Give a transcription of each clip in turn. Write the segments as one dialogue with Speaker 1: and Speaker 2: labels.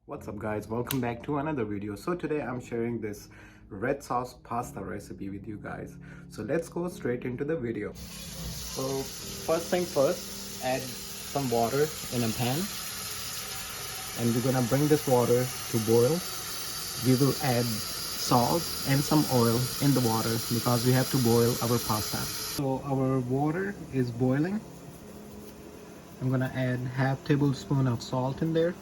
Speaker 1: What's up guys, welcome back to another video. So today I'm sharing this red sauce pasta recipe with you guys. So let's go straight into the video. So first thing first, add some water in a pan and we're gonna bring this water to boil. We will add salt and some oil in the water because we have to boil our pasta. So our water is boiling. I'm gonna add half tablespoon of salt in there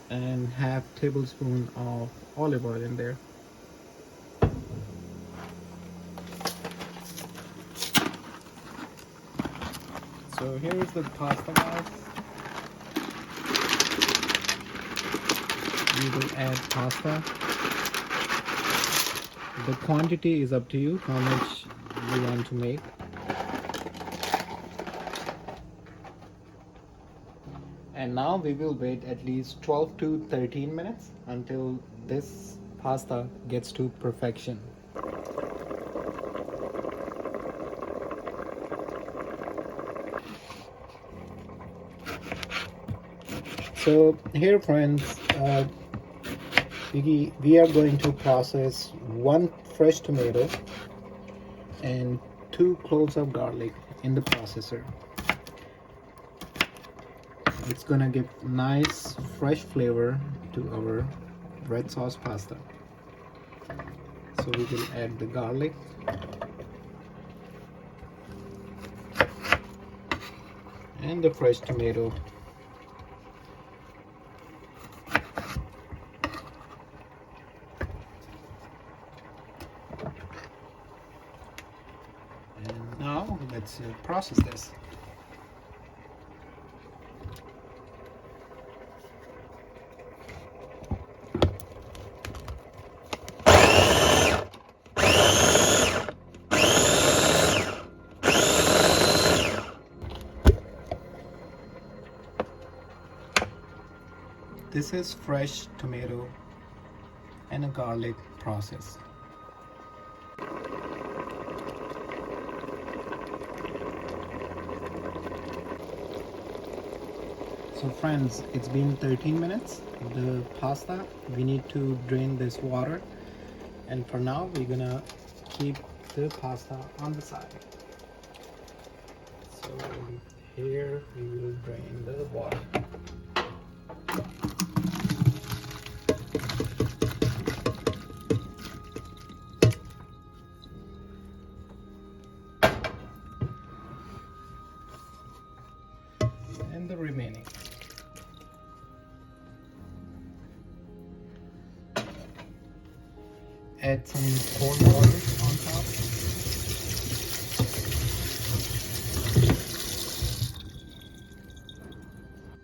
Speaker 1: and half tablespoon of olive oil in there. So here is the pasta, guys. We will add pasta. The quantity is up to you, how much you want to make. And now we will wait at least 12 to 13 minutes until this pasta gets to perfection. So here friends, we are going to process 1 fresh tomato and 2 cloves of garlic in the processor. It's gonna give nice fresh flavor to our red sauce pasta. So we will add the garlic and the fresh tomato. And now let's process this. This is fresh tomato and a garlic process. So friends, it's been 13 minutes. The pasta, we need to drain this water. And for now, we're gonna keep the pasta on the side. So here we will drain the water. And the remaining. Add some cold water on top.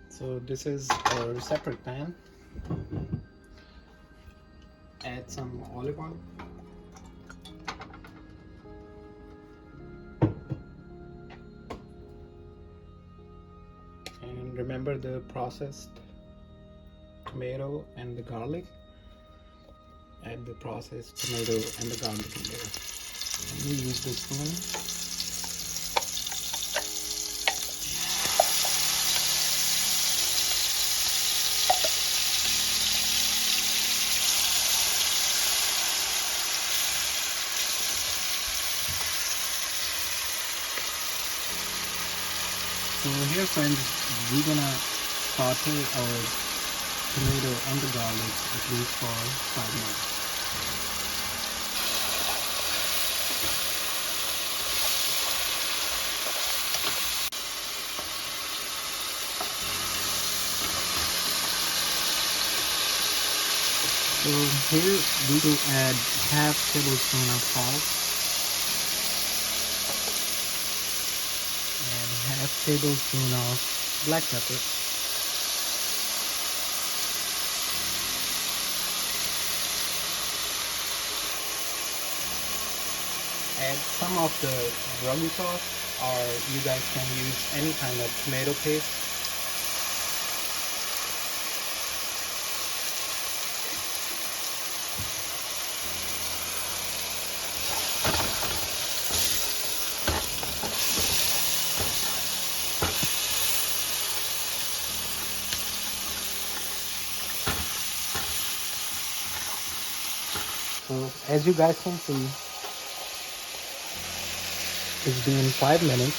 Speaker 1: So this is our separate pan. Add some olive oil. And remember the processed tomato and the garlic. Add the processed tomato and the garlic in there. Let me use the spoon. So here friends, we're gonna saute our tomato and the garlic at least for 5 minutes. So here we will add half tablespoon of salt and half tablespoon of black pepper. Add some of the ragu sauce, or you guys can use any kind of tomato paste. So as you guys can see, it's been 5 minutes.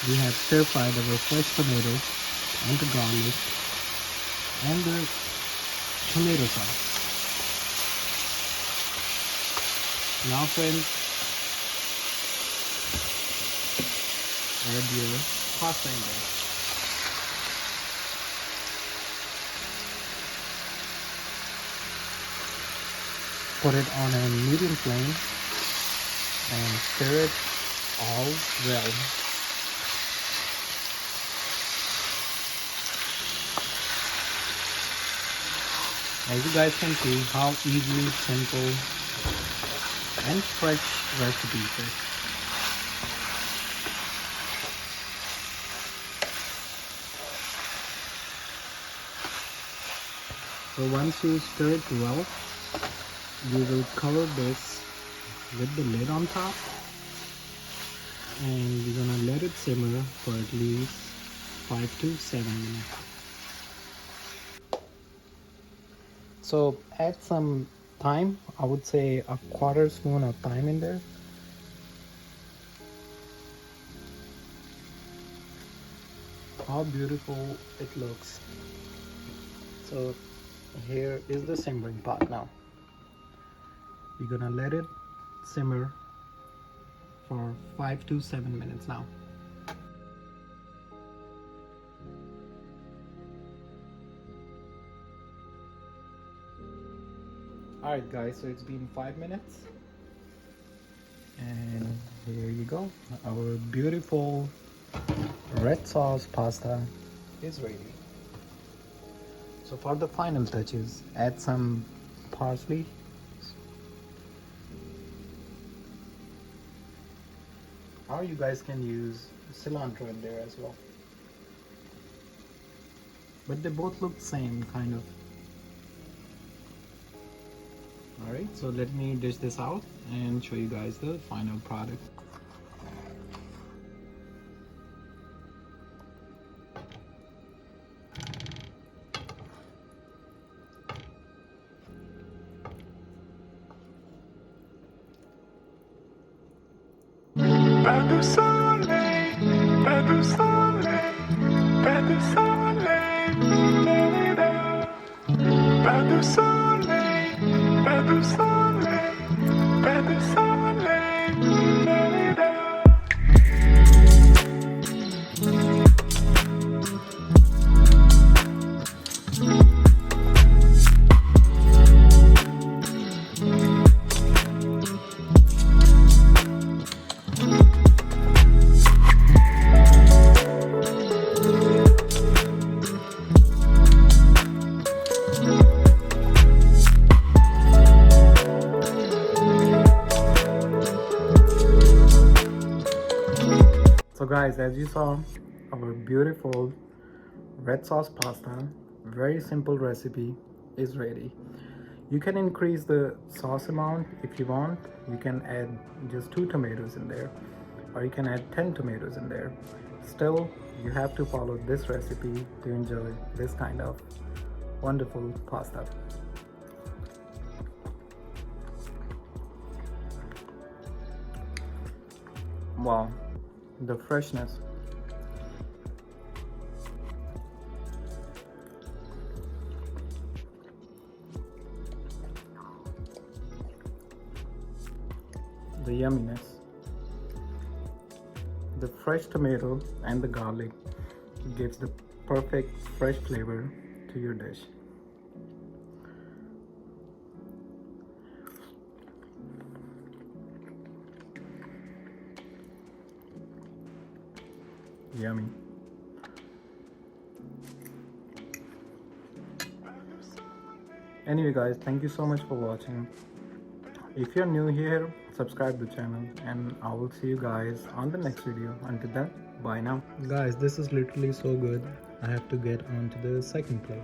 Speaker 1: We have stir fried our fresh tomato and the garlic and the tomato sauce. Now friends, add your pasta in there. Put it on a medium flame and stir it all well. As you guys can see how easily, simple and fresh recipe it is. So once you stir it well, you will cover this with the lid on top, and we're gonna let it simmer for at least 5 to 7 minutes. So add some thyme. I would say a quarter spoon of thyme in there. How beautiful it looks. So here is the simmering part now. We're gonna let it simmer for 5 to 7 minutes now. Alright guys, so it's been 5 minutes and here you go. Our beautiful red sauce pasta is ready. So for the final touches, add some parsley. Or you guys can use cilantro in there as well. But they both look the same kind of. Alright, so let me dish this out and show you guys the final product.
Speaker 2: Pas de soleil, pas de soleil, pas de soleil, pas de soleil, pas de soleil, pas de soleil.
Speaker 1: So guys, as you saw, our beautiful red sauce pasta, very simple recipe, is ready. You can increase the sauce amount if you want. You can add just 2 tomatoes in there, or you can add 10 tomatoes in there. Still, you have to follow this recipe to enjoy this kind of wonderful pasta. Wow, the freshness. The yumminess. The fresh tomato and the garlic gives the perfect fresh flavor to your dish. Yummy. Anyway guys, thank you so much for watching. If you're new here, subscribe the channel and I will see you guys on the next video. Until then, bye now. Guys, this is literally so good. I have to get on to the second plate.